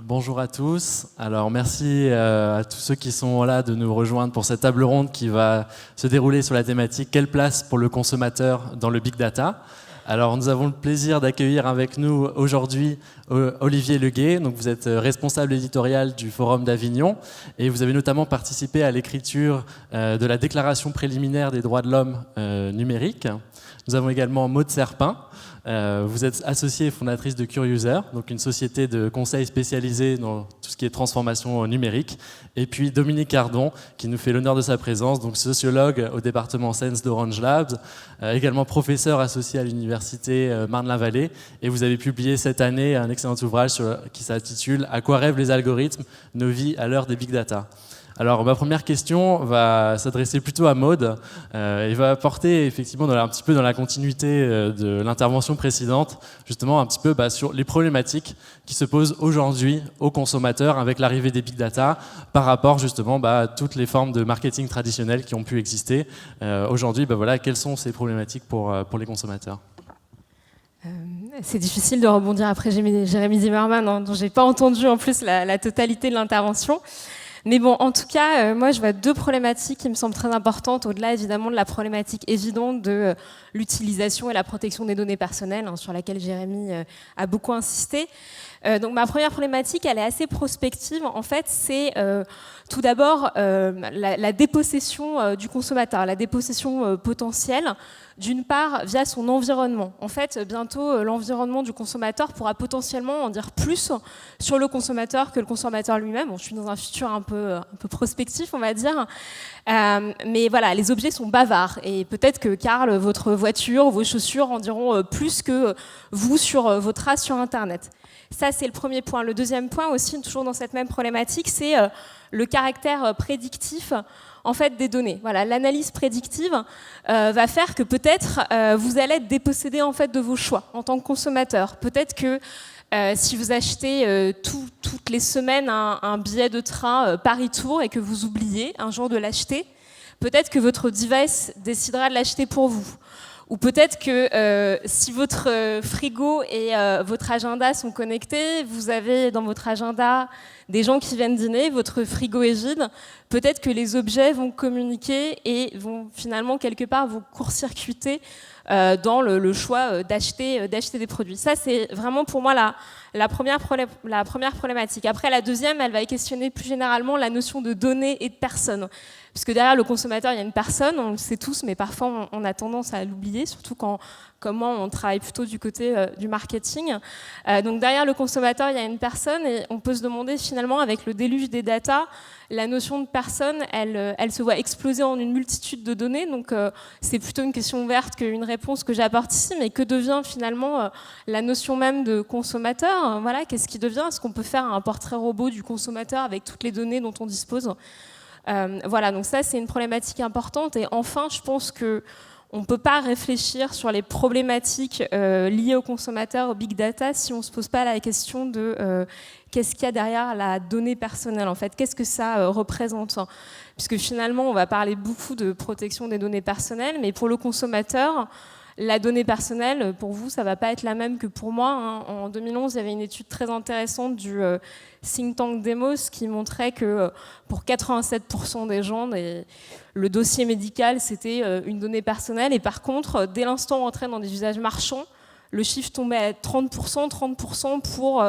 Bonjour à tous. Alors merci à tous ceux qui sont là de nous rejoindre pour cette table ronde qui va se dérouler sur la thématique « Quelle place pour le consommateur dans le Big Data ?» Alors nous avons le plaisir d'accueillir avec nous aujourd'hui Olivier Leguet. Donc vous êtes responsable éditorial du Forum d'Avignon et vous avez notamment participé à l'écriture de la déclaration préliminaire des droits de l'homme numérique. Nous avons également Maud Serpin. Vous êtes associée et fondatrice de CureUser, donc une société de conseil spécialisée dans tout ce qui est transformation numérique. Et puis Dominique Ardon, qui nous fait l'honneur de sa présence, donc sociologue au département Sense d'Orange Labs, également professeur associé à l'université Marne-la-Vallée. Et vous avez publié cette année un excellent ouvrage qui s'intitule « À quoi rêvent les algorithmes ? Nos vies à l'heure des big data ». Alors ma première question va s'adresser plutôt à Maud et va porter effectivement un petit peu dans la continuité de l'intervention précédente, justement un petit peu sur les problématiques qui se posent aujourd'hui aux consommateurs avec l'arrivée des big data par rapport justement à toutes les formes de marketing traditionnelles qui ont pu exister. Aujourd'hui, voilà, quelles sont ces problématiques pour les consommateurs ? C'est difficile de rebondir après Jérémy Zimmerman, dont je n'ai pas entendu en plus la totalité de l'intervention. Mais bon, en tout cas, moi je vois deux problématiques qui me semblent très importantes, au-delà évidemment de la problématique évidente de l'utilisation et la protection des données personnelles, sur laquelle Jérémy a beaucoup insisté. Donc ma première problématique, elle est assez prospective. En fait, c'est tout d'abord la dépossession du consommateur, la dépossession potentielle, d'une part via son environnement. En fait, bientôt, l'environnement du consommateur pourra potentiellement en dire plus sur le consommateur que le consommateur lui-même. Bon, je suis dans un futur un peu prospectif, on va dire. Mais voilà, les objets sont bavards. Et peut-être que, Karl, votre voiture, vos chaussures en diront plus que vous sur vos traces sur Internet. Ça, c'est le premier point. Le deuxième point aussi, toujours dans cette même problématique, c'est le caractère prédictif en fait, des données. Voilà, l'analyse prédictive va faire que peut-être vous allez être dépossédé en fait, de vos choix en tant que consommateur. Peut-être que si vous achetez toutes les semaines un billet de train Paris-Tours et que vous oubliez un jour de l'acheter, peut-être que votre device décidera de l'acheter pour vous. Ou peut-être que si votre frigo et votre agenda sont connectés, vous avez dans votre agenda des gens qui viennent dîner, votre frigo est vide, peut-être que les objets vont communiquer et vont finalement quelque part vous court-circuiter dans le choix d'acheter des produits. Ça, c'est vraiment pour moi la première problématique. Après, la deuxième, elle va questionner plus généralement la notion de données et de personnes. Parce que derrière le consommateur, il y a une personne, on le sait tous, mais parfois on a tendance à l'oublier, surtout comment on travaille plutôt du côté du marketing. Donc derrière le consommateur, il y a une personne et on peut se demander finalement, avec le déluge des data, la notion de personne, elle se voit exploser en une multitude de données. Donc c'est plutôt une question ouverte qu'une réponse que j'apporte ici, mais que devient finalement la notion même de consommateur ? Voilà, qu'est-ce qui devient ? Est-ce qu'on peut faire un portrait robot du consommateur avec toutes les données dont on dispose ? Voilà, donc ça c'est une problématique importante. Et enfin, je pense que on ne peut pas réfléchir sur les problématiques liées aux consommateurs, au big data, si on ne se pose pas la question de qu'est-ce qu'il y a derrière la donnée personnelle, en fait, qu'est-ce que ça représente. Puisque finalement, on va parler beaucoup de protection des données personnelles, mais pour le consommateur, la donnée personnelle, pour vous, ça ne va pas être la même que pour moi. En 2011, il y avait une étude très intéressante du think tank Demos qui montrait que pour 87% des gens, le dossier médical, c'était une donnée personnelle. Et par contre, dès l'instant où on entrait dans des usages marchands, le chiffre tombait à 30% pour,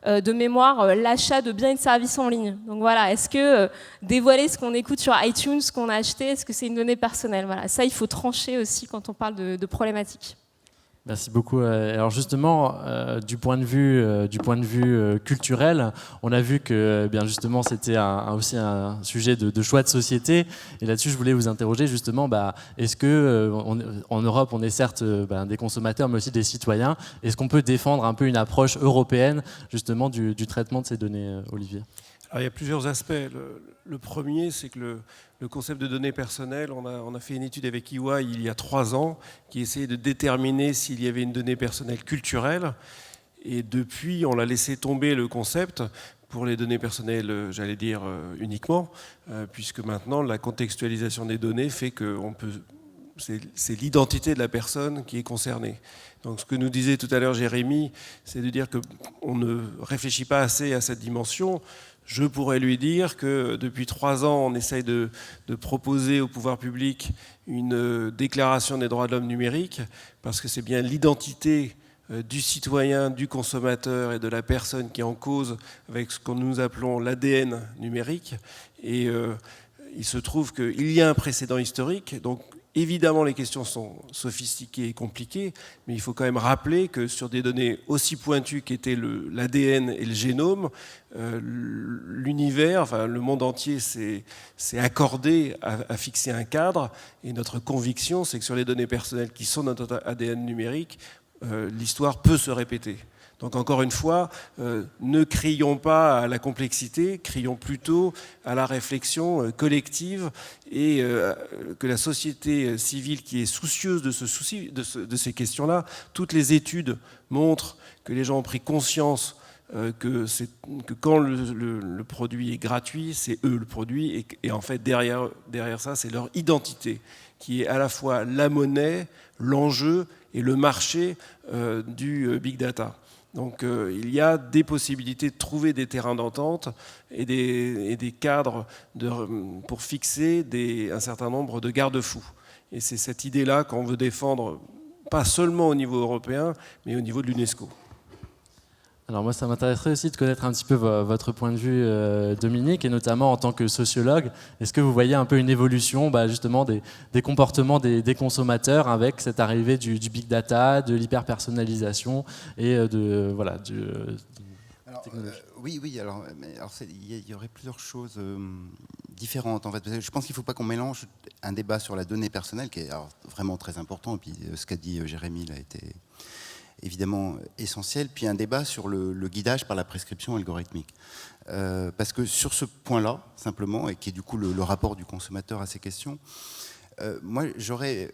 de mémoire, l'achat de biens et de services en ligne. Donc voilà, est-ce que dévoiler ce qu'on écoute sur iTunes, ce qu'on a acheté, est-ce que c'est une donnée personnelle ? Voilà, ça, il faut trancher aussi quand on parle de problématiques. Merci beaucoup. Alors justement, du point de vue culturel, on a vu que bien justement c'était aussi un sujet de choix de société. Et là-dessus, je voulais vous interroger justement, est-ce que en Europe, on est certes des consommateurs, mais aussi des citoyens. Est-ce qu'on peut défendre un peu une approche européenne justement du traitement de ces données, Olivier ? Alors, il y a plusieurs aspects. Le premier, c'est que le concept de données personnelles, on a fait une étude avec EY il y a 3 ans qui essayait de déterminer s'il y avait une donnée personnelle culturelle. Et depuis, on a laissé tomber le concept pour les données personnelles, j'allais dire uniquement, puisque maintenant, la contextualisation des données fait qu'on peut c'est l'identité de la personne qui est concernée. Donc ce que nous disait tout à l'heure Jérémy, c'est de dire qu'on ne réfléchit pas assez à cette dimension. Je pourrais lui dire que depuis 3 ans, on essaye de proposer au pouvoir public une déclaration des droits de l'homme numérique, parce que c'est bien l'identité du citoyen, du consommateur et de la personne qui est en cause avec ce que nous appelons l'ADN numérique. Et il se trouve qu'il y a un précédent historique, donc évidemment les questions sont sophistiquées et compliquées, mais il faut quand même rappeler que sur des données aussi pointues qu'étaient l'ADN et le génome, l'univers, enfin le monde entier s'est accordé à fixer un cadre, et notre conviction c'est que sur les données personnelles qui sont dans notre ADN numérique, l'histoire peut se répéter. Donc encore une fois, ne crions pas à la complexité, crions plutôt à la réflexion collective, et que la société civile qui est soucieuse de ces questions-là, toutes les études montrent que les gens ont pris conscience que quand le produit est gratuit, c'est eux le produit, et en fait derrière ça, c'est leur identité qui est à la fois la monnaie, l'enjeu et le marché du big data. Donc il y a des possibilités de trouver des terrains d'entente et des cadres pour fixer un certain nombre de garde-fous. Et c'est cette idée-là qu'on veut défendre, pas seulement au niveau européen, mais au niveau de l'UNESCO. Alors moi, ça m'intéresserait aussi de connaître un petit peu votre point de vue, Dominique, et notamment en tant que sociologue. Est-ce que vous voyez un peu une évolution justement des comportements des consommateurs avec cette arrivée du big data, de l'hyper-personnalisation et Oui, alors il y aurait plusieurs choses différentes en fait. Je pense qu'il ne faut pas qu'on mélange un débat sur la donnée personnelle, qui est vraiment très important, et puis ce qu'a dit Jérémy là, a été évidemment essentiel, puis un débat sur le guidage par la prescription algorithmique. Parce que sur ce point-là, simplement, et qui est du coup le rapport du consommateur à ces questions, moi j'aurais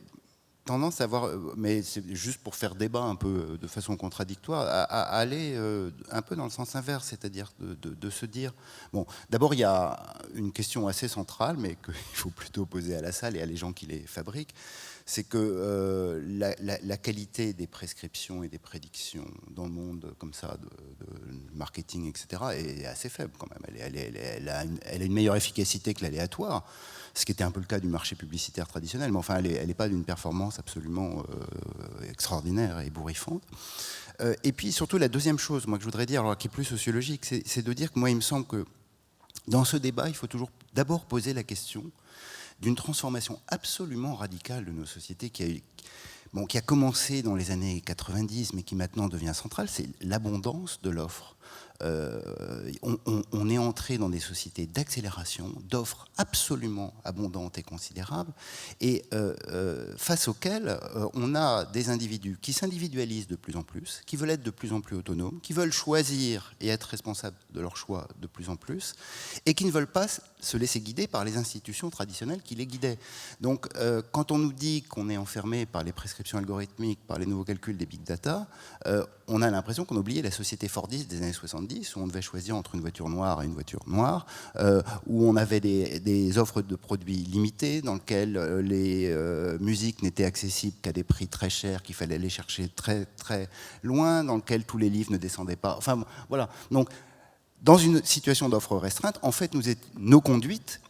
tendance à voir, mais c'est juste pour faire débat un peu de façon contradictoire, à aller un peu dans le sens inverse, c'est-à-dire de se dire, bon, d'abord il y a une question assez centrale, mais qu'il faut plutôt poser à la salle et à les gens qui les fabriquent, c'est que la qualité des prescriptions et des prédictions dans le monde comme ça, de marketing, etc., est assez faible quand même. Elle a une meilleure efficacité que l'aléatoire, ce qui était un peu le cas du marché publicitaire traditionnel, mais enfin elle n'est pas d'une performance absolument extraordinaire et ébouriffante. Et puis surtout la deuxième chose, moi, que je voudrais dire, alors, qui est plus sociologique, c'est de dire que moi il me semble que dans ce débat, il faut toujours d'abord poser la question d'une transformation absolument radicale de nos sociétés qui a commencé dans les années 90, mais qui maintenant devient centrale, c'est l'abondance de l'offre. On est entré dans des sociétés d'accélération, d'offres absolument abondantes et considérables, et face auxquelles on a des individus qui s'individualisent de plus en plus, qui veulent être de plus en plus autonomes, qui veulent choisir et être responsables de leurs choix de plus en plus, et qui ne veulent pas se laisser guider par les institutions traditionnelles qui les guidaient. Donc quand on nous dit qu'on est enfermé par les prescriptions algorithmiques, par les nouveaux calculs des big data, on a l'impression qu'on a oublié la société fordiste des années 70, où on devait choisir entre une voiture noire et une voiture noire, où on avait des offres de produits limitées, dans lesquelles les musiques n'étaient accessibles qu'à des prix très chers, qu'il fallait aller chercher très très loin, dans lesquelles tous les livres ne descendaient pas. Enfin voilà. Donc dans une situation d'offre restreinte, en fait, nos conduites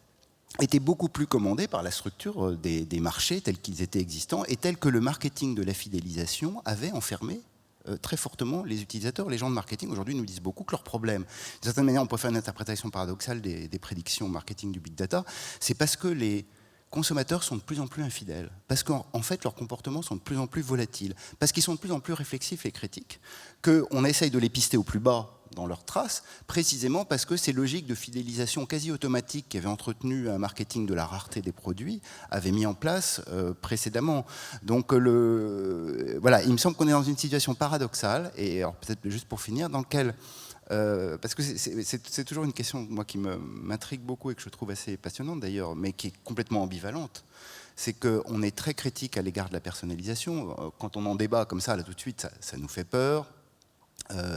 étaient beaucoup plus commandées par la structure des marchés tels qu'ils étaient existants et tels que le marketing de la fidélisation avait enfermé très fortement les utilisateurs. Les gens de marketing aujourd'hui nous disent beaucoup que leur problème, d'une certaine manière on peut faire une interprétation paradoxale des prédictions marketing du big data, c'est parce que les consommateurs sont de plus en plus infidèles, parce qu'en fait leurs comportements sont de plus en plus volatiles, parce qu'ils sont de plus en plus réflexifs et critiques, qu'on essaye de les pister au plus bas dans leurs traces, précisément parce que ces logiques de fidélisation quasi automatique qui avaient entretenu un marketing de la rareté des produits avaient mis en place précédemment. Donc voilà, il me semble qu'on est dans une situation paradoxale, et alors peut-être juste pour finir, dans laquelle parce que c'est toujours une question moi, qui m'intrigue beaucoup et que je trouve assez passionnante d'ailleurs, mais qui est complètement ambivalente. C'est qu'on est très critique à l'égard de la personnalisation. Quand on en débat comme ça, là tout de suite, ça nous fait peur.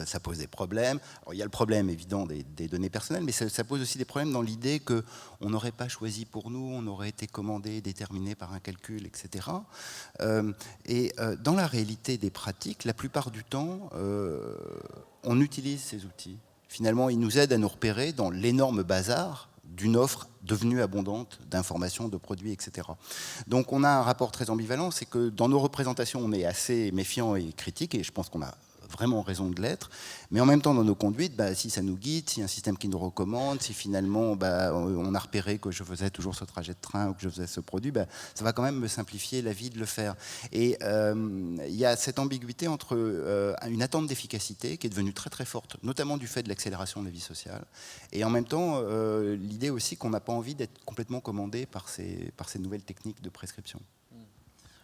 Ça pose des problèmes. Alors, il y a le problème évident des données personnelles, mais ça pose aussi des problèmes dans l'idée qu'on n'aurait pas choisi pour nous, on aurait été commandé, déterminé par un calcul, etc. Dans la réalité des pratiques, la plupart du temps, on utilise ces outils. Finalement, ils nous aident à nous repérer dans l'énorme bazar d'une offre devenue abondante d'informations, de produits, etc. Donc on a un rapport très ambivalent, c'est que dans nos représentations, on est assez méfiant et critique, et je pense qu'on a vraiment raison de l'être, mais en même temps dans nos conduites, si ça nous guide, si un système qui nous recommande, si finalement on a repéré que je faisais toujours ce trajet de train ou que je faisais ce produit, ça va quand même me simplifier la vie de le faire. Et il y a cette ambiguïté entre une attente d'efficacité qui est devenue très très forte, notamment du fait de l'accélération de la vie sociale, et en même temps l'idée aussi qu'on n'a pas envie d'être complètement commandé par ces nouvelles techniques de prescription.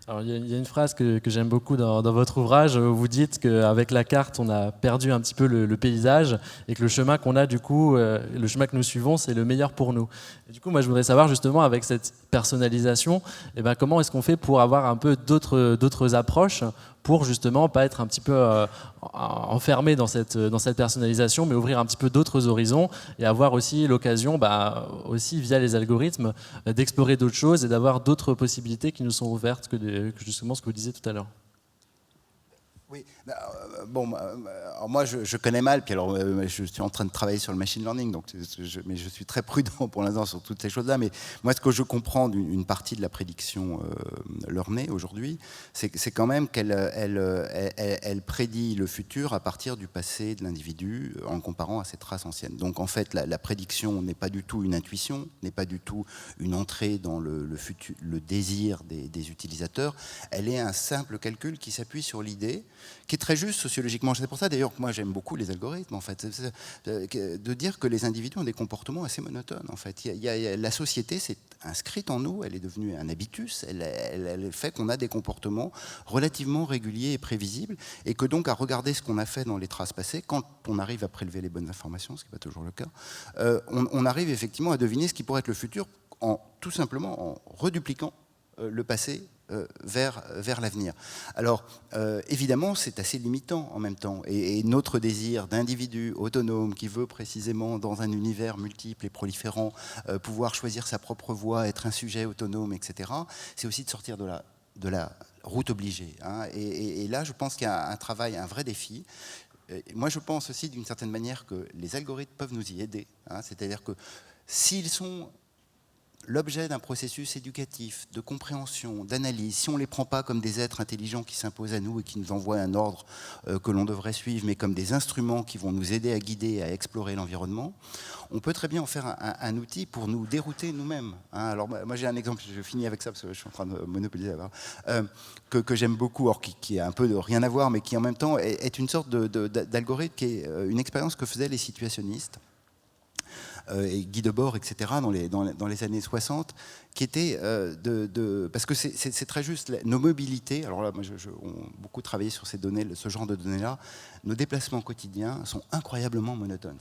Alors, il y a une phrase que j'aime beaucoup dans votre ouvrage où vous dites qu'avec la carte, on a perdu un petit peu le paysage et que le chemin qu'on a, du coup, le chemin que nous suivons, c'est le meilleur pour nous. Et du coup, moi, je voudrais savoir justement, avec cette personnalisation, comment est-ce qu'on fait pour avoir un peu d'autres approches pour justement pas être un petit peu enfermé dans cette personnalisation, mais ouvrir un petit peu d'autres horizons et avoir aussi l'occasion, aussi via les algorithmes, d'explorer d'autres choses et d'avoir d'autres possibilités qui nous sont ouvertes que justement ce que vous disiez tout à l'heure. Oui, alors moi je connais mal, puis alors je suis en train de travailler sur le machine learning, donc mais je suis très prudent pour l'instant sur toutes ces choses-là. Mais moi, ce que je comprends d'une partie de la prédiction learnée aujourd'hui, c'est quand même qu'elle prédit le futur à partir du passé de l'individu en comparant à ses traces anciennes. Donc en fait, la prédiction n'est pas du tout une intuition, n'est pas du tout une entrée dans le futur, le désir des utilisateurs. Elle est un simple calcul qui s'appuie sur l'idée, qui est très juste sociologiquement. C'est pour ça d'ailleurs que moi j'aime beaucoup les algorithmes, en fait, de dire que les individus ont des comportements assez monotones. En fait, la société s'est inscrite en nous, elle est devenue un habitus, elle fait qu'on a des comportements relativement réguliers et prévisibles, et que donc à regarder ce qu'on a fait dans les traces passées, quand on arrive à prélever les bonnes informations, ce qui n'est pas toujours le cas, on arrive effectivement à deviner ce qui pourrait être le futur, tout simplement en redupliquant le passé vers l'avenir. Alors, évidemment, c'est assez limitant en même temps. Et notre désir d'individu autonome qui veut précisément, dans un univers multiple et proliférant, pouvoir choisir sa propre voie, être un sujet autonome, etc., c'est aussi de sortir de la route obligée. Hein. Et là, je pense qu'il y a un travail, un vrai défi. Moi, je pense aussi, d'une certaine manière, que les algorithmes peuvent nous y aider. Hein. C'est-à-dire que s'ils sont l'objet d'un processus éducatif, de compréhension, d'analyse, si on ne les prend pas comme des êtres intelligents qui s'imposent à nous et qui nous envoient un ordre que l'on devrait suivre, mais comme des instruments qui vont nous aider à guider, à explorer l'environnement, on peut très bien en faire un outil pour nous dérouter nous-mêmes. Hein. Alors moi j'ai un exemple, je finis avec ça parce que je suis en train de monopoliser que j'aime beaucoup, or qui a un peu de rien à voir, mais qui en même temps est une sorte d'algorithme qui est une expérience que faisaient les situationnistes. Et Guy Debord, etc., dans les années 60, qui était parce que c'est très juste, nos mobilités, alors là, moi, on a beaucoup travaillé sur ces données, ce genre de données-là, nos déplacements quotidiens sont incroyablement monotones.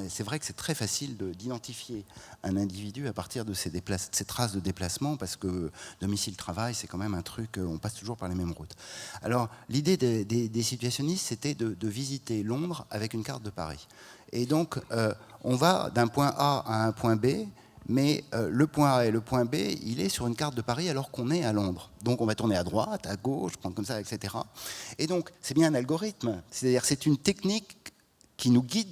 C'est vrai que c'est très facile d'identifier un individu à partir de ces traces de déplacement, parce que domicile-travail, c'est quand même un truc, on passe toujours par les mêmes routes. Alors, l'idée des situationnistes, c'était de visiter Londres avec une carte de Paris. Et donc, on va d'un point A à un point B, mais le point A et le point B, il est sur une carte de Paris alors qu'on est à Londres. Donc on va tourner à droite, à gauche, prendre comme ça, etc. Et donc, c'est bien un algorithme. C'est-à-dire c'est une technique qui nous guide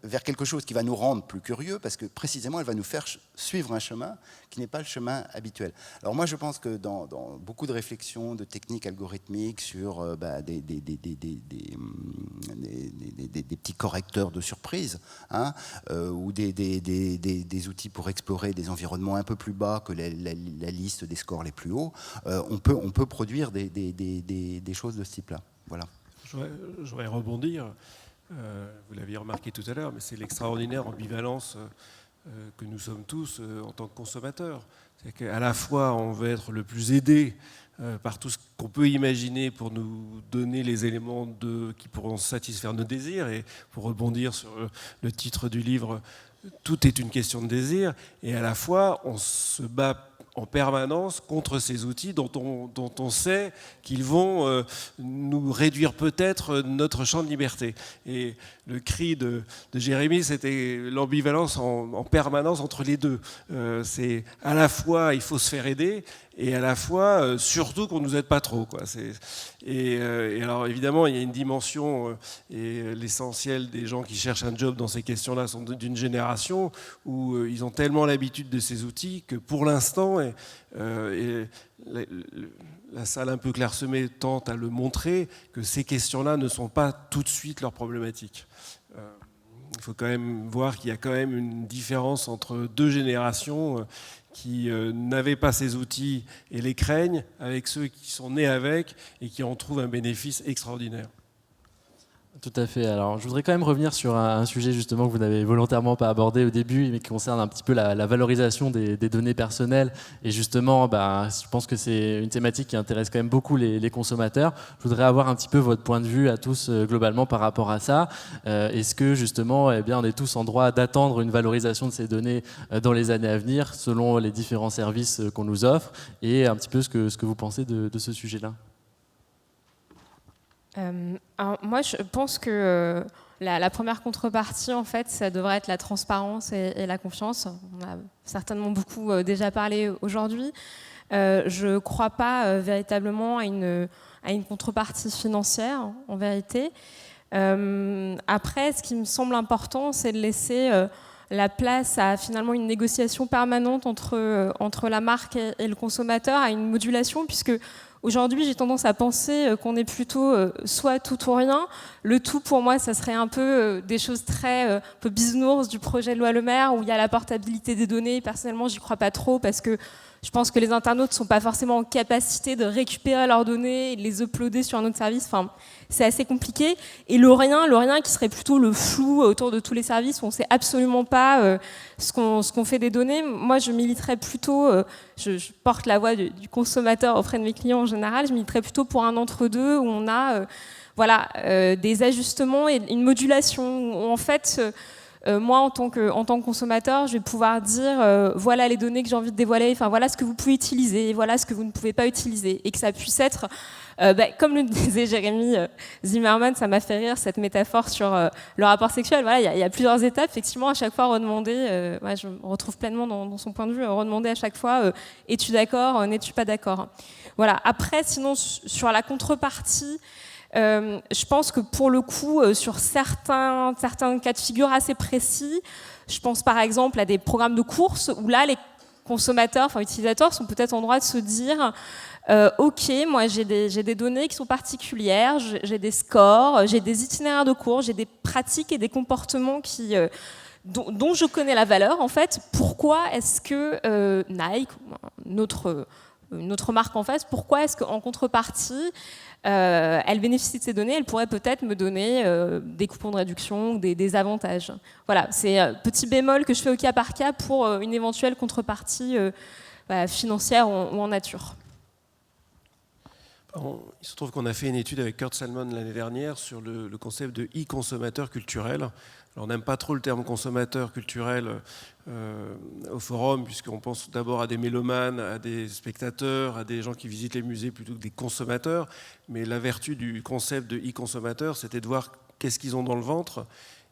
vers quelque chose qui va nous rendre plus curieux, parce que précisément, elle va nous faire suivre un chemin qui n'est pas le chemin habituel. Alors moi, je pense que dans beaucoup de réflexions, de techniques algorithmiques sur des petits correcteurs de surprise, hein, ou des outils pour explorer des environnements un peu plus bas que la liste des scores les plus hauts, on peut produire des choses de ce type-là. Voilà. Je voudrais rebondir. Vous l'aviez remarqué tout à l'heure, mais c'est l'extraordinaire ambivalence que nous sommes tous en tant que consommateurs. C'est qu'à la fois, on veut être le plus aidé par tout ce qu'on peut imaginer pour nous donner les éléments qui pourront satisfaire nos désirs. Et pour rebondir sur le titre du livre, tout est une question de désir. Et à la fois, on se bat en permanence contre ces outils dont on sait qu'ils vont nous réduire peut-être notre champ de liberté. Et le cri de Jérémy, c'était l'ambivalence en permanence entre les deux. C'est à la fois, il faut se faire aider, et à la fois, surtout qu'on ne nous aide pas trop, quoi. Et alors évidemment, il y a une dimension, et l'essentiel des gens qui cherchent un job dans ces questions-là sont d'une génération où ils ont tellement l'habitude de ces outils que pour l'instant, la salle un peu clairsemée tente à le montrer, que ces questions-là ne sont pas tout de suite leurs problématiques. Il faut quand même voir qu'il y a quand même une différence entre deux générations qui n'avaient pas ces outils et les craignent, avec ceux qui sont nés avec et qui en trouvent un bénéfice extraordinaire. Tout à fait. Alors, je voudrais quand même revenir sur un sujet justement que vous n'avez volontairement pas abordé au début, mais qui concerne un petit peu la valorisation des données personnelles. Et justement, je pense que c'est une thématique qui intéresse quand même beaucoup les consommateurs. Je voudrais avoir un petit peu votre point de vue à tous globalement par rapport à ça. Est-ce que justement, eh bien, on est tous en droit d'attendre une valorisation de ces données dans les années à venir, selon les différents services qu'on nous offre, et un petit peu ce que vous pensez de ce sujet-là? Alors moi, je pense que la première contrepartie, en fait, ça devrait être la transparence et la confiance. On a certainement beaucoup déjà parlé aujourd'hui. Je ne crois pas véritablement à une contrepartie financière, en vérité. Après, ce qui me semble important, c'est de laisser la place à finalement une négociation permanente entre la marque et le consommateur, à une modulation, puisque aujourd'hui, j'ai tendance à penser qu'on est plutôt soit tout ou rien. Le tout, pour moi, ça serait un peu des choses très un peu bisounours du projet de loi Le Maire, où il y a la portabilité des données. Personnellement, j'y crois pas trop, parce que je pense que les internautes ne sont pas forcément en capacité de récupérer leurs données et de les uploader sur un autre service. Enfin, c'est assez compliqué. Et le rien qui serait plutôt le flou autour de tous les services où on ne sait absolument pas ce qu'on fait des données. Moi, je militerais plutôt, je porte la voix du consommateur auprès de mes clients en général, je militerais plutôt pour un entre-deux où on a des ajustements et une modulation où en fait... moi, en tant que consommateur, je vais pouvoir dire voilà les données que j'ai envie de dévoiler, enfin voilà ce que vous pouvez utiliser, voilà ce que vous ne pouvez pas utiliser, et que ça puisse être, comme le disait Jérémy Zimmerman, ça m'a fait rire cette métaphore sur le rapport sexuel. Voilà, il y a plusieurs étapes, effectivement, à chaque fois redemander. Je me retrouve pleinement dans son point de vue, redemander à chaque fois es-tu d'accord, n'es-tu pas d'accord. Voilà. Après, sinon sur la contrepartie. Je pense que pour le coup, sur certains cas de figure assez précis, je pense par exemple à des programmes de course où là, les consommateurs, enfin utilisateurs, sont peut-être en droit de se dire ok, moi j'ai des données qui sont particulières, j'ai des scores, j'ai des itinéraires de course, j'ai des pratiques et des comportements dont je connais la valeur en fait. Pourquoi est-ce que Nike, une autre marque en face, pourquoi est-ce qu'en contrepartie elle bénéficie de ces données, elle pourrait peut-être me donner des coupons de réduction ou des avantages. Voilà, c'est un petit bémol que je fais au cas par cas pour une éventuelle contrepartie financière ou en nature. Il se trouve qu'on a fait une étude avec Kurt Salmon l'année dernière sur le concept de e-consommateur culturel. Alors, on n'aime pas trop le terme consommateur culturel au forum, puisqu'on pense d'abord à des mélomanes, à des spectateurs, à des gens qui visitent les musées plutôt que des consommateurs. Mais la vertu du concept de e-consommateur, c'était de voir qu'est-ce qu'ils ont dans le ventre.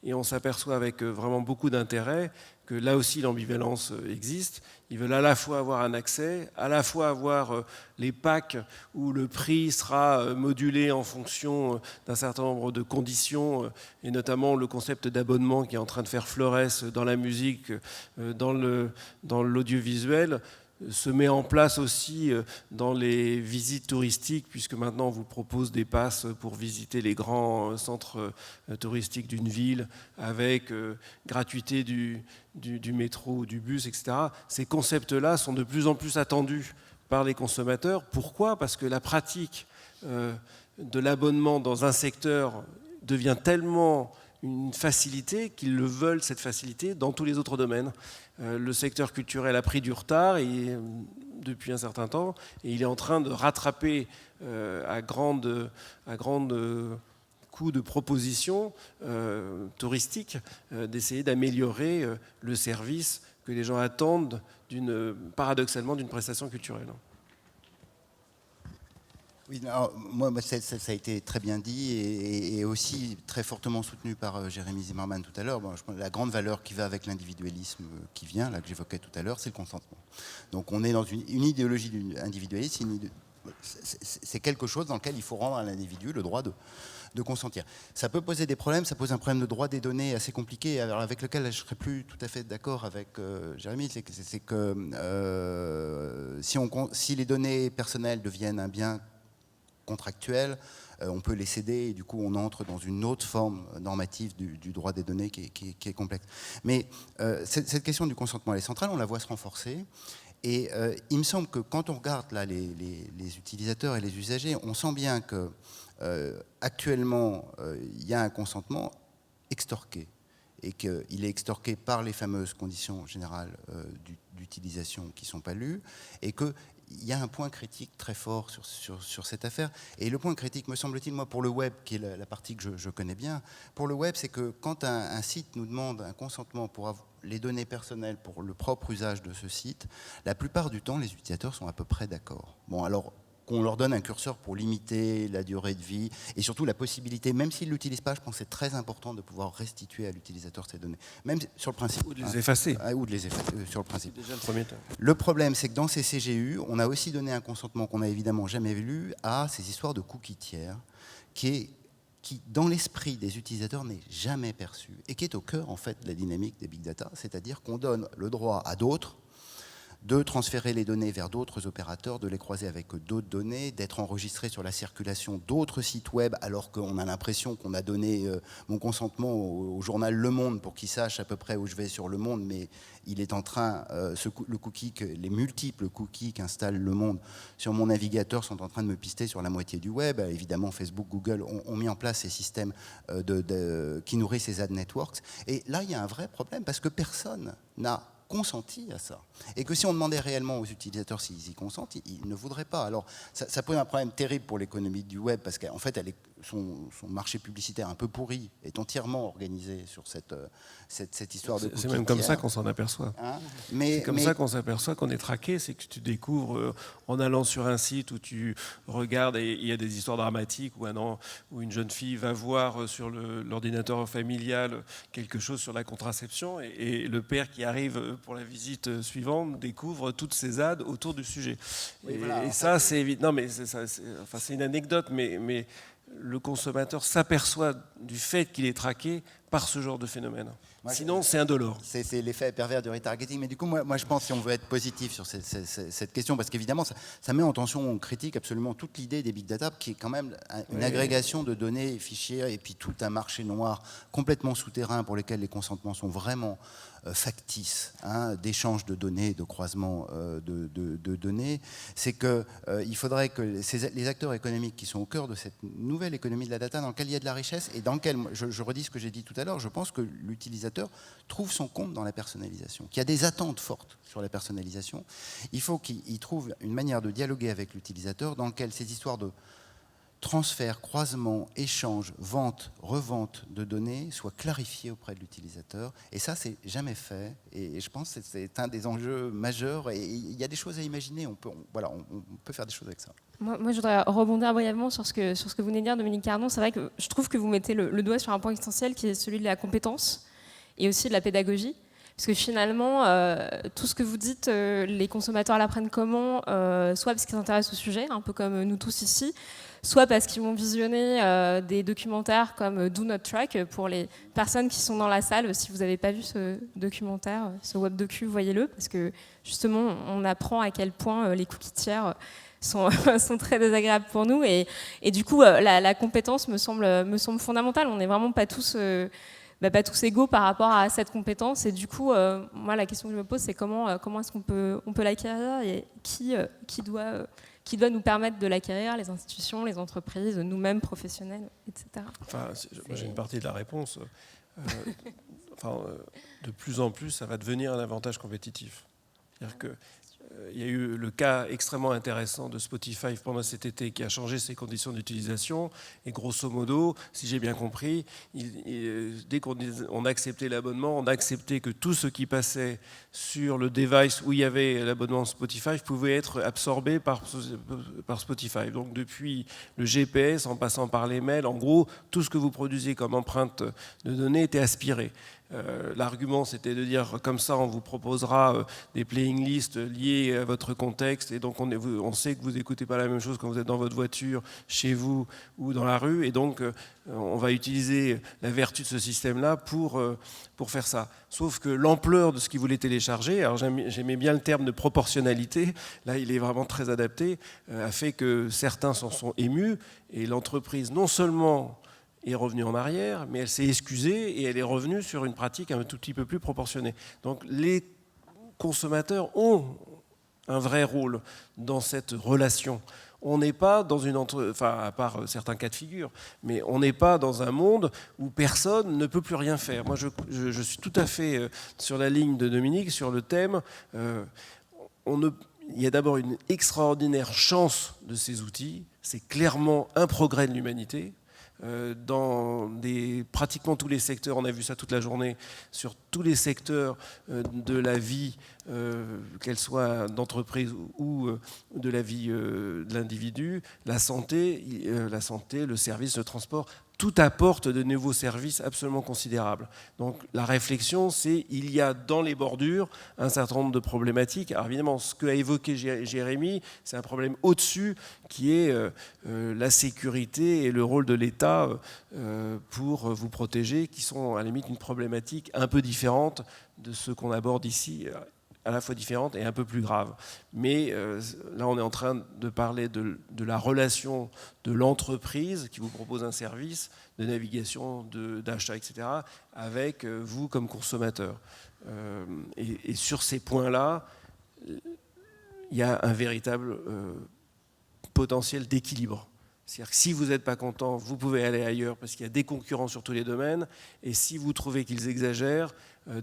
Et on s'aperçoit avec vraiment beaucoup d'intérêt que là aussi l'ambivalence existe. Ils veulent à la fois avoir un accès, à la fois avoir les packs où le prix sera modulé en fonction d'un certain nombre de conditions, et notamment le concept d'abonnement qui est en train de faire fleuresse dans la musique, dans l'audiovisuel, se met en place aussi dans les visites touristiques, puisque maintenant on vous propose des passes pour visiter les grands centres touristiques d'une ville, avec gratuité du métro ou du bus, etc. Ces concepts-là sont de plus en plus attendus par les consommateurs. Pourquoi ? Parce que la pratique de l'abonnement dans un secteur devient tellement une facilité qu'ils le veulent, cette facilité, dans tous les autres domaines. Le secteur culturel a pris du retard depuis un certain temps, et il est en train de rattraper à grande coût de propositions touristiques, d'essayer d'améliorer le service que les gens attendent paradoxalement d'une prestation culturelle. Oui, alors, moi, ça a été très bien dit et aussi très fortement soutenu par Jérémy Zimmerman tout à l'heure. Bon, je pense que la grande valeur qui va avec l'individualisme qui vient, là, que j'évoquais tout à l'heure, c'est le consentement. Donc on est dans une idéologie individualiste, c'est quelque chose dans lequel il faut rendre à l'individu le droit de consentir. Ça peut poser des problèmes, ça pose un problème de droit des données assez compliqué, alors avec lequel je ne serais plus tout à fait d'accord avec Jérémy, c'est que si les données personnelles deviennent un bien contractuel, on peut les céder et du coup on entre dans une autre forme normative du droit des données qui est complexe. Mais cette question du consentement elle est centrale, on la voit se renforcer et il me semble que quand on regarde là, les utilisateurs et les usagers, on sent bien que actuellement il y a un consentement extorqué et qu'il est extorqué par les fameuses conditions générales d'utilisation qui ne sont pas lues et que il y a un point critique très fort sur cette affaire. Et le point critique, me semble-t-il, moi, pour le web, qui est la partie que je connais bien, pour le web, c'est que quand un site nous demande un consentement pour avoir les données personnelles pour le propre usage de ce site, la plupart du temps, les utilisateurs sont à peu près d'accord. Bon, alors qu'on leur donne un curseur pour limiter la durée de vie et surtout la possibilité, même s'ils ne l'utilisent pas, je pense que c'est très important de pouvoir restituer à l'utilisateur ces données, même sur le principe. Ou de les effacer. Ou de les effacer, sur le principe. Déjà le premier temps. Le problème, c'est que dans ces CGU, on a aussi donné un consentement qu'on n'a évidemment jamais vu à ces histoires de cookies tiers, qui, dans l'esprit des utilisateurs, n'est jamais perçu et qui est au cœur, en fait, de la dynamique des big data, c'est-à-dire qu'on donne le droit à d'autres de transférer les données vers d'autres opérateurs, de les croiser avec d'autres données, d'être enregistrés sur la circulation d'autres sites web, alors qu'on a l'impression qu'on a donné mon consentement au journal Le Monde pour qu'il sache à peu près où je vais sur Le Monde, mais il est en train, les multiples cookies qu'installe Le Monde sur mon navigateur sont en train de me pister sur la moitié du web. Évidemment, Facebook, Google ont mis en place ces systèmes qui nourrissent ces ad networks. Et là, il y a un vrai problème parce que personne n'a consenti à ça. Et que si on demandait réellement aux utilisateurs s'ils y consentent, ils ne voudraient pas. Alors, ça pose un problème terrible pour l'économie du web, parce qu'en fait, son marché publicitaire un peu pourri est entièrement organisé sur cette histoire de cookies. C'est même comme ça qu'on s'en aperçoit. Hein, c'est comme ça qu'on s'aperçoit qu'on est traqué, c'est que tu découvres en allant sur un site où tu regardes et il y a des histoires dramatiques où une jeune fille va voir sur l'ordinateur familial quelque chose sur la contraception et le père qui arrive pour la visite suivante découvre toutes ces ads autour du sujet. Oui, et ça, c'est évident. Non, mais c'est une anecdote, mais le consommateur s'aperçoit du fait qu'il est traqué par ce genre de phénomène. Sinon, c'est indolore. C'est l'effet pervers du retargeting. Mais du coup, moi, je pense, si on veut être positif sur cette question, parce qu'évidemment, ça met en tension, on critique absolument toute l'idée des big data, qui est quand même une agrégation de données, fichiers, et puis tout un marché noir complètement souterrain pour lesquels les consentements sont vraiment factices, d'échange de données, de croisement de données. C'est qu'il faudrait que les acteurs économiques qui sont au cœur de cette nouvelle économie de la data, dans laquelle il y a de la richesse, et dans laquelle, je redis ce que j'ai dit tout à l'heure, je pense que l'utilisateur trouve son compte dans la personnalisation, qu'il y a des attentes fortes sur la personnalisation. Il faut qu'il trouve une manière de dialoguer avec l'utilisateur dans laquelle ces histoires de transfert, croisement, échange, vente, revente de données soient clarifiées auprès de l'utilisateur. Et ça, c'est jamais fait. Et je pense que c'est un des enjeux majeurs. Et il y a des choses à imaginer. On peut faire des choses avec ça. Moi, je voudrais rebondir brièvement sur ce que vous venez de dire, Dominique Cardon. C'est vrai que je trouve que vous mettez le doigt sur un point essentiel qui est celui de la compétence et aussi de la pédagogie. Parce que finalement, tout ce que vous dites, les consommateurs l'apprennent comment, soit parce qu'ils s'intéressent au sujet, un peu comme nous tous ici, soit parce qu'ils vont visionner des documentaires comme Do Not Track. Pour les personnes qui sont dans la salle, si vous n'avez pas vu ce documentaire, ce web docu, voyez-le, parce que justement, on apprend à quel point les cookies tiers sont très désagréables pour nous. Et du coup, la compétence me semble fondamentale. On n'est vraiment pas tous égaux par rapport à cette compétence. Et du coup, moi, la question que je me pose, c'est comment est-ce qu'on peut l'acquérir et qui doit nous permettre de l'acquérir, les institutions, les entreprises, nous-mêmes, professionnels, etc. Enfin, j'ai une partie de la réponse. De plus en plus, ça va devenir un avantage compétitif. C'est-à-dire que il y a eu le cas extrêmement intéressant de Spotify pendant cet été qui a changé ses conditions d'utilisation. Et grosso modo, si j'ai bien compris, dès qu'on a accepté l'abonnement, on a accepté que tout ce qui passait sur le device où il y avait l'abonnement Spotify pouvait être absorbé par Spotify. Donc depuis le GPS, en passant par les mails, en gros, tout ce que vous produisiez comme empreinte de données était aspiré. L'argument, c'était de dire comme ça, on vous proposera des playing lists liés à votre contexte, et donc on sait que vous n'écoutez pas la même chose quand vous êtes dans votre voiture, chez vous ou dans la rue, et donc on va utiliser la vertu de ce système-là pour faire ça. Sauf que l'ampleur de ce qu'ils voulaient télécharger, alors j'aimais bien le terme de proportionnalité, là il est vraiment très adapté, a fait que certains s'en sont émus, et l'entreprise non seulement est revenue en arrière, mais elle s'est excusée et elle est revenue sur une pratique un tout petit peu plus proportionnée. Donc les consommateurs ont un vrai rôle dans cette relation. On n'est pas dans une enfin à part certains cas de figure, mais on n'est pas dans un monde où personne ne peut plus rien faire. Moi, je suis tout à fait sur la ligne de Dominique sur le thème. Il y a d'abord une extraordinaire chance de ces outils. C'est clairement un progrès de l'humanité. Dans pratiquement tous les secteurs, on a vu ça toute la journée, sur tous les secteurs de la vie, qu'elle soit d'entreprise ou de la vie de l'individu, la santé, le service, le transport, tout apporte de nouveaux services absolument considérables. Donc la réflexion, c'est il y a dans les bordures un certain nombre de problématiques. Alors évidemment, ce qu'a évoqué Jérémy, c'est un problème au-dessus qui est la sécurité et le rôle de l'État pour vous protéger, qui sont à la limite une problématique un peu différente de ce qu'on aborde ici, à la fois différente et un peu plus grave. Mais là, on est en train de parler de la relation de l'entreprise qui vous propose un service de navigation, d'achat, etc., avec vous comme consommateur. Et sur ces points-là, il y a un véritable potentiel d'équilibre. C'est-à-dire que si vous n'êtes pas content, vous pouvez aller ailleurs parce qu'il y a des concurrents sur tous les domaines. Et si vous trouvez qu'ils exagèrent,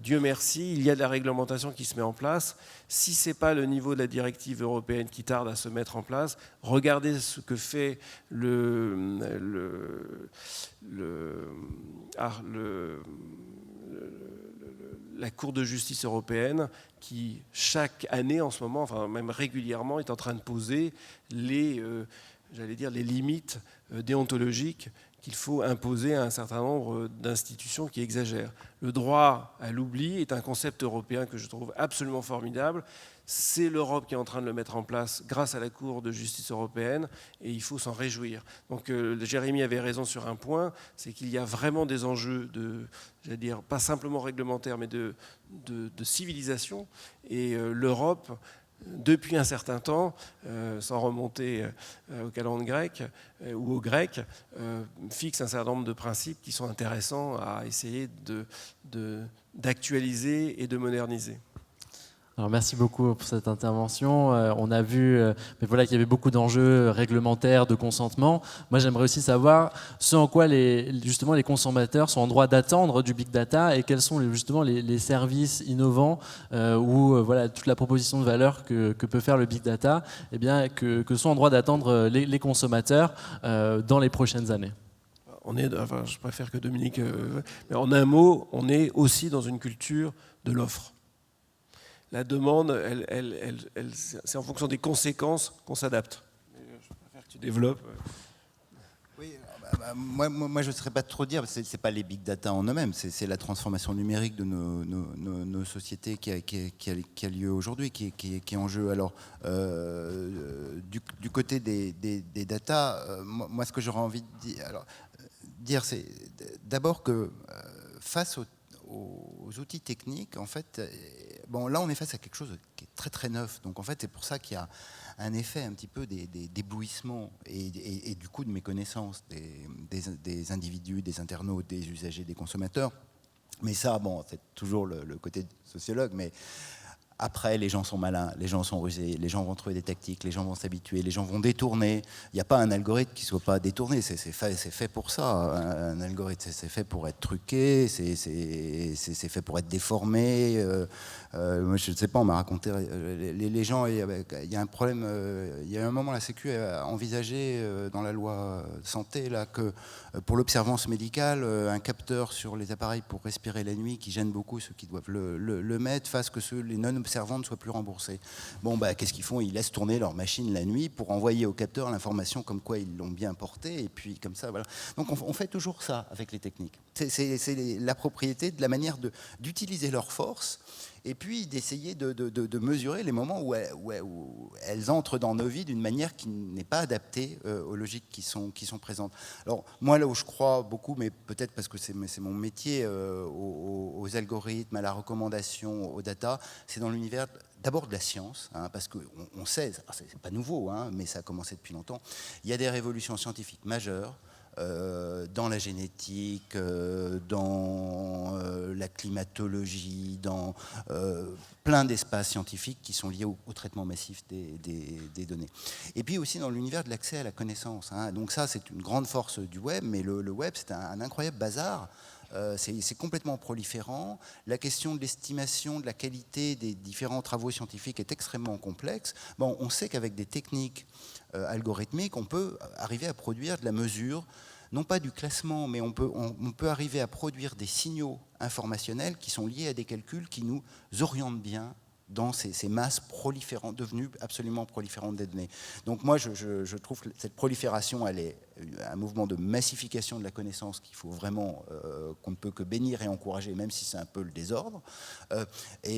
Dieu merci, il y a de la réglementation qui se met en place. Si ce n'est pas le niveau de la directive européenne qui tarde à se mettre en place, regardez ce que fait la Cour de justice européenne qui, chaque année en ce moment, enfin même régulièrement, est en train de poser les limites déontologiques qu'il faut imposer à un certain nombre d'institutions qui exagèrent. Le droit à l'oubli est un concept européen que je trouve absolument formidable. C'est l'Europe qui est en train de le mettre en place grâce à la Cour de justice européenne et il faut s'en réjouir. Donc Jérémy avait raison sur un point, c'est qu'il y a vraiment des enjeux pas simplement réglementaires, mais de civilisation. Et l'Europe, depuis un certain temps, sans remonter au calendrier grec ou au grec, fixe un certain nombre de principes qui sont intéressants à essayer d'actualiser et de moderniser. Alors merci beaucoup pour cette intervention. On a vu mais voilà, qu'il y avait beaucoup d'enjeux réglementaires, de consentement. Moi, j'aimerais aussi savoir ce en quoi justement les consommateurs sont en droit d'attendre du big data et quels sont justement les services innovants ou voilà, toute la proposition de valeur que peut faire le big data, eh bien, que sont en droit d'attendre les consommateurs dans les prochaines années. Je préfère que Dominique... mais en un mot, on est aussi dans une culture de l'offre. La demande, c'est en fonction des conséquences qu'on s'adapte. Je préfère que tu développes. Oui, moi je ne saurais pas trop dire, ce n'est pas les big data en eux-mêmes, c'est la transformation numérique de nos sociétés qui a lieu aujourd'hui, qui est en jeu. Alors, du côté des data, moi ce que j'aurais envie de dire, c'est d'abord que face aux outils techniques, en fait, là on est face à quelque chose qui est très très neuf. Donc en fait c'est pour ça qu'il y a un effet un petit peu d'éblouissement et du coup de méconnaissance des individus, des internautes, des usagers, des consommateurs. Mais ça, c'est toujours le côté sociologue. Mais Après, les gens sont malins, les gens sont rusés, les gens vont trouver des tactiques, les gens vont s'habituer, les gens vont détourner. Il n'y a pas un algorithme qui ne soit pas détourné, c'est fait pour ça. Un algorithme, c'est fait pour être truqué, c'est fait pour être déformé. Moi, je ne sais pas, on m'a raconté, les gens, il y a un problème, il y a un moment, la Sécu a envisagé dans la loi santé là, que pour l'observance médicale, un capteur sur les appareils pour respirer la nuit, qui gêne beaucoup ceux qui doivent le mettre, fasse que les non-observants ne soient plus remboursés. Bon, qu'est-ce qu'ils font? Ils laissent tourner leur machine la nuit pour envoyer au capteur l'information comme quoi ils l'ont bien porté, et puis comme ça, voilà. Donc on fait toujours ça avec les techniques. C'est la propriété de la manière d'utiliser leur force, et puis d'essayer de mesurer les moments où elles entrent dans nos vies d'une manière qui n'est pas adaptée aux logiques qui sont présentes. Alors moi, là où je crois beaucoup, mais peut-être parce que c'est mon métier, aux algorithmes, à la recommandation, aux data, c'est dans l'univers d'abord de la science, parce qu'on sait, c'est pas nouveau, mais ça a commencé depuis longtemps, il y a des révolutions scientifiques majeures, dans la génétique, dans la climatologie, dans plein d'espaces scientifiques qui sont liés au traitement massif des données. Et puis aussi dans l'univers de l'accès à la connaissance. Donc ça, c'est une grande force du web, mais le web, c'est un incroyable bazar. C'est complètement proliférant. La question de l'estimation de la qualité des différents travaux scientifiques est extrêmement complexe. Bon, on sait qu'avec des techniques algorithmiques, on peut arriver à produire de la mesure, non pas du classement, mais on peut arriver à produire des signaux informationnels qui sont liés à des calculs qui nous orientent bien dans ces masses proliférantes, devenues absolument proliférantes des données. Donc moi, je trouve que cette prolifération, elle est un mouvement de massification de la connaissance qu'il faut vraiment, qu'on ne peut que bénir et encourager, même si c'est un peu le désordre.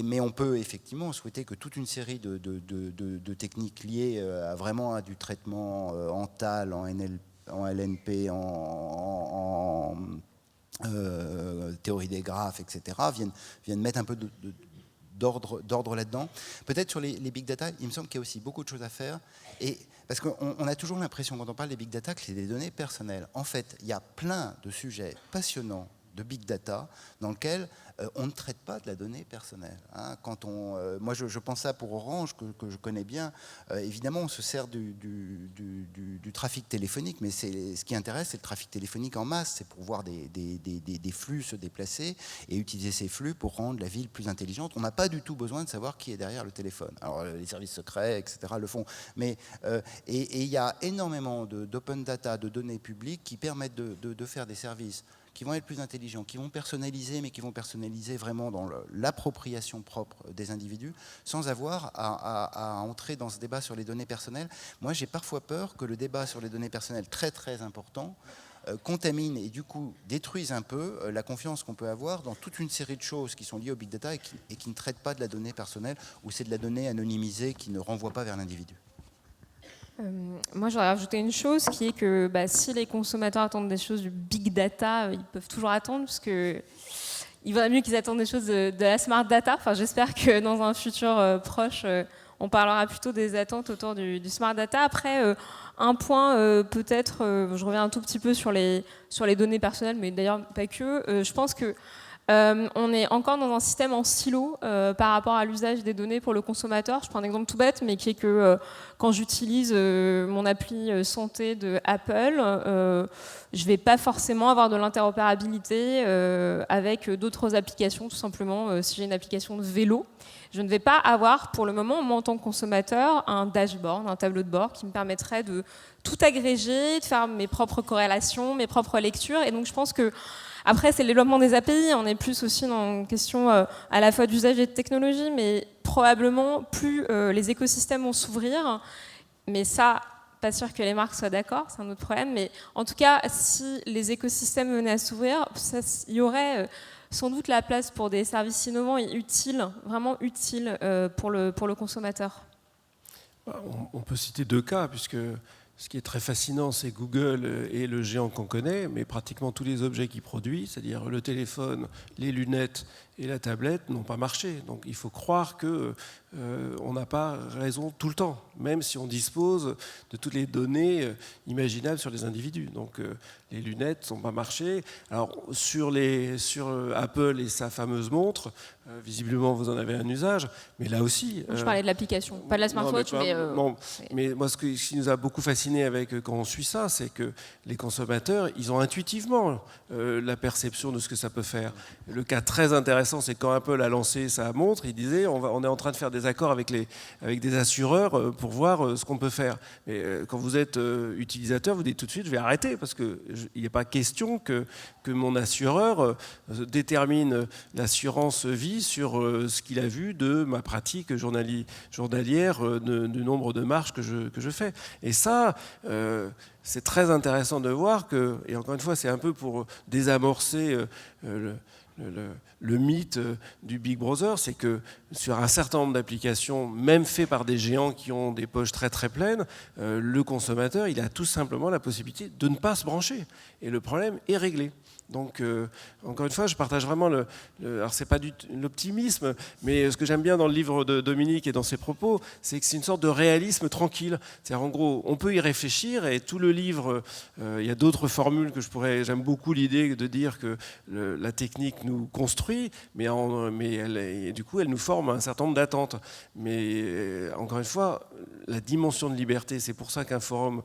Mais on peut effectivement souhaiter que toute une série de techniques liées vraiment à du traitement en TAL, en LNP, en théorie des graphes, etc., viennent mettre un peu d'ordre là-dedans. Peut-être sur les big data, il me semble qu'il y a aussi beaucoup de choses à faire. Parce qu'on a toujours l'impression, quand on parle des big data, que c'est des données personnelles. En fait, il y a plein de sujets passionnants de big data dans lesquels on ne traite pas de la donnée personnelle. Moi, je pense ça pour Orange, que je connais bien. Évidemment, on se sert du trafic téléphonique, mais ce qui intéresse, c'est le trafic téléphonique en masse. C'est pour voir des flux se déplacer et utiliser ces flux pour rendre la ville plus intelligente. On n'a pas du tout besoin de savoir qui est derrière le téléphone. Alors, les services secrets, etc., le font. Mais il y a énormément d'open data, de données publiques qui permettent de faire des services qui vont être plus intelligents, qui vont personnaliser, mais qui vont personnaliser vraiment dans l'appropriation propre des individus, sans avoir à entrer dans ce débat sur les données personnelles. Moi, j'ai parfois peur que le débat sur les données personnelles, très très important, contamine et du coup détruise un peu la confiance qu'on peut avoir dans toute une série de choses qui sont liées au big data et qui ne traitent pas de la donnée personnelle, ou c'est de la donnée anonymisée qui ne renvoie pas vers l'individu. Moi, j'aurais rajouté une chose qui est que si les consommateurs attendent des choses du big data, ils peuvent toujours attendre, parce que il vaudrait mieux qu'ils attendent des choses de la smart data. Enfin, j'espère que dans un futur proche, on parlera plutôt des attentes autour du smart data. Après, un point, peut-être, je reviens un tout petit peu sur les données personnelles, mais d'ailleurs pas que. Je pense que on est encore dans un système en silo par rapport à l'usage des données pour le consommateur. Je prends un exemple tout bête, mais qui est que quand j'utilise mon appli santé de Apple, je ne vais pas forcément avoir de l'interopérabilité avec d'autres applications, tout simplement. Si j'ai une application de vélo, je ne vais pas avoir pour le moment, moi en tant que consommateur, un dashboard, un tableau de bord qui me permettrait de tout agréger, de faire mes propres corrélations, mes propres lectures. Et donc je pense que après, c'est le développement des API. On est plus aussi dans une question à la fois d'usage et de technologie, mais probablement plus les écosystèmes vont s'ouvrir. Mais ça, pas sûr que les marques soient d'accord, c'est un autre problème. Mais en tout cas, si les écosystèmes venaient à s'ouvrir, il y aurait sans doute la place pour des services innovants et utiles, vraiment utiles pour le consommateur. On peut citer deux cas, puisque ce qui est très fascinant, c'est Google est le géant qu'on connaît, mais pratiquement tous les objets qu'il produit, c'est-à-dire le téléphone, les lunettes et la tablette n'ont pas marché. Donc il faut croire que on n'a pas raison tout le temps, même si on dispose de toutes les données imaginables sur les individus. Donc les lunettes n'ont pas marché. Alors sur Apple et sa fameuse montre, visiblement vous en avez un usage, mais là aussi... Je parlais de l'application, pas de la smartwatch, mais moi ce qui nous a beaucoup fasciné quand on suit ça, c'est que les consommateurs, ils ont intuitivement la perception de ce que ça peut faire. Le cas très intéressant, c'est quand Apple a lancé sa montre, il disait on est en train de faire des accords avec des assureurs pour voir ce qu'on peut faire. Mais quand vous êtes utilisateur, vous dites tout de suite je vais arrêter parce qu'il n'y a pas question que mon assureur détermine l'assurance vie sur ce qu'il a vu de ma pratique journalière, du nombre de marches que je fais. Et ça, c'est très intéressant de voir que, et encore une fois, c'est un peu pour désamorcer le mythe du Big Brother, c'est que sur un certain nombre d'applications, même faites par des géants qui ont des poches très très pleines, le consommateur, il a tout simplement la possibilité de ne pas se brancher. Et le problème est réglé. Donc, encore une fois, je partage vraiment alors c'est pas l'optimisme, mais ce que j'aime bien dans le livre de Dominique et dans ses propos, c'est que c'est une sorte de réalisme tranquille. C'est-à-dire, en gros, on peut y réfléchir et tout le livre, il y a d'autres formules que j'aime beaucoup l'idée de dire que la technique nous construit, mais du coup, elle nous forme un certain nombre d'attentes. Mais encore une fois, la dimension de liberté, c'est pour ça qu'un forum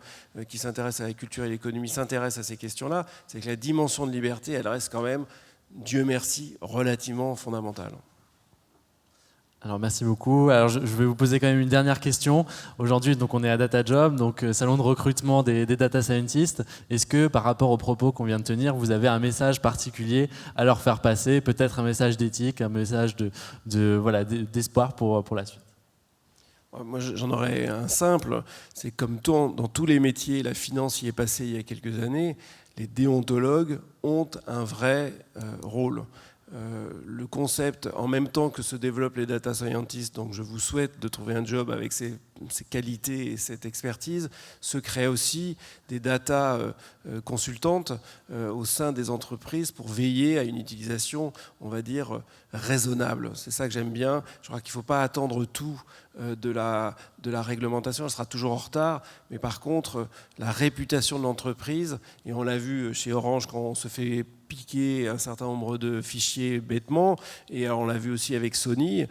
qui s'intéresse à la culture et l'économie s'intéresse à ces questions-là, c'est que la dimension de liberté, elle reste quand même, Dieu merci, relativement fondamentale. Alors merci beaucoup. Alors je vais vous poser quand même une dernière question. Aujourd'hui, donc on est à DataJob, donc salon de recrutement des data scientists. Est-ce que par rapport aux propos qu'on vient de tenir, vous avez un message particulier à leur faire passer, peut-être un message d'éthique, un message d'espoir pour la suite? Moi, j'en aurais un simple. C'est comme dans tous les métiers, la finance y est passée il y a quelques années. Les déontologues ont un vrai rôle. Le concept, en même temps que se développent les data scientists, donc je vous souhaite de trouver un job avec ces qualités et cette expertise, se créent aussi des data consultantes au sein des entreprises pour veiller à une utilisation, on va dire, raisonnable. C'est ça que j'aime bien. Je crois qu'il ne faut pas attendre tout de la réglementation, elle sera toujours en retard, mais par contre, la réputation de l'entreprise, et on l'a vu chez Orange quand on se fait piquer un certain nombre de fichiers bêtement, et on l'a vu aussi avec Sony,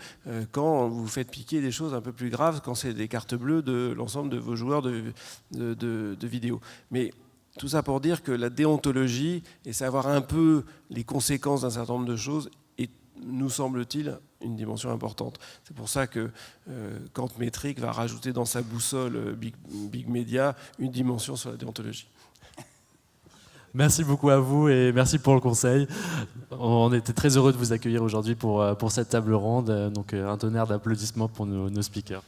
quand vous faites piquer des choses un peu plus graves, quand c'est des cartes bleues de l'ensemble de vos joueurs de vidéos. Mais tout ça pour dire que la déontologie et savoir un peu les conséquences d'un certain nombre de choses est, nous semble-t-il, une dimension importante. C'est pour ça que Quant Metric va rajouter dans sa boussole Big Media une dimension sur la déontologie. Merci beaucoup à vous et merci pour le conseil. On était très heureux de vous accueillir aujourd'hui pour cette table ronde. Donc un tonnerre d'applaudissements pour nos speakers.